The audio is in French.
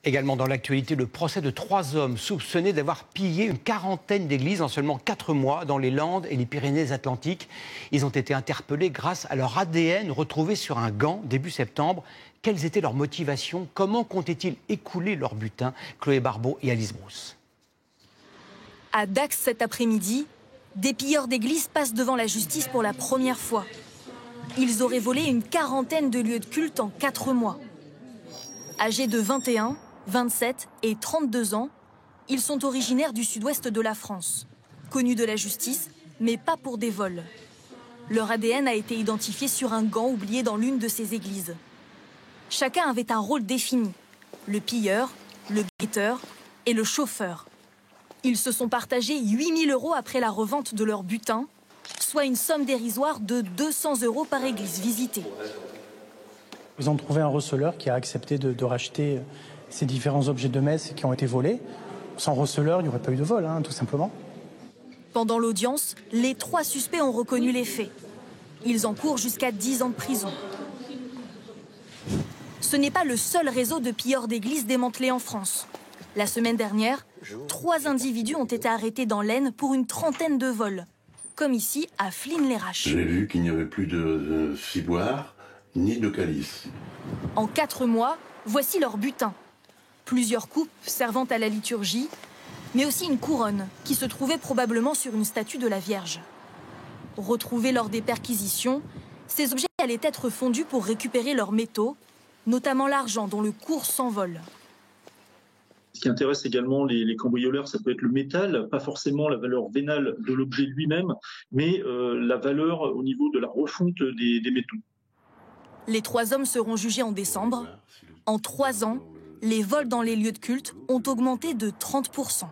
Également dans l'actualité, le procès de 3 hommes soupçonnés d'avoir pillé une quarantaine d'églises en seulement 4 mois dans les Landes et les Pyrénées-Atlantiques. Ils ont été interpellés grâce à leur ADN retrouvé sur un gant début septembre. Quelles étaient leurs motivations? Comment comptaient-ils écouler leur butin? Chloé Barbeau et Alice Brousse. À Dax cet après-midi, des pilleurs d'églises passent devant la justice pour la première fois. Ils auraient volé une quarantaine de lieux de culte en 4 mois. Âgés de 21, 27 et 32 ans, ils sont originaires du sud-ouest de la France, connus de la justice, mais pas pour des vols. Leur ADN a été identifié sur un gant oublié dans l'une de ces églises. Chacun avait un rôle défini, le pilleur, le guetteur et le chauffeur. Ils se sont partagés 8 000 € après la revente de leur butin, soit une somme dérisoire de 200 € par église visitée. Ils ont trouvé un receleur qui a accepté de racheter ces différents objets de messe qui ont été volés. Sans receleur, il n'y aurait pas eu de vol, tout simplement. Pendant l'audience, les 3 suspects ont reconnu les faits. Ils encourent jusqu'à 10 ans de prison. Ce n'est pas le seul réseau de pilleurs d'églises démantelé en France. La semaine dernière, 3 individus ont été arrêtés dans l'Aisne pour une trentaine de vols, comme ici à Flins-les-Raches. J'ai vu qu'il n'y avait plus de ciboire ni de calice. En 4 mois, voici leur butin. Plusieurs coupes servant à la liturgie, mais aussi une couronne qui se trouvait probablement sur une statue de la Vierge. Retrouvés lors des perquisitions, ces objets allaient être fondus pour récupérer leurs métaux, notamment l'argent dont le cours s'envole. Ce qui intéresse également les cambrioleurs, ça peut être le métal, pas forcément la valeur vénale de l'objet lui-même, mais la valeur au niveau de la refonte des métaux. Les 3 hommes seront jugés en décembre. En 3 ans, les vols dans les lieux de culte ont augmenté de 30%.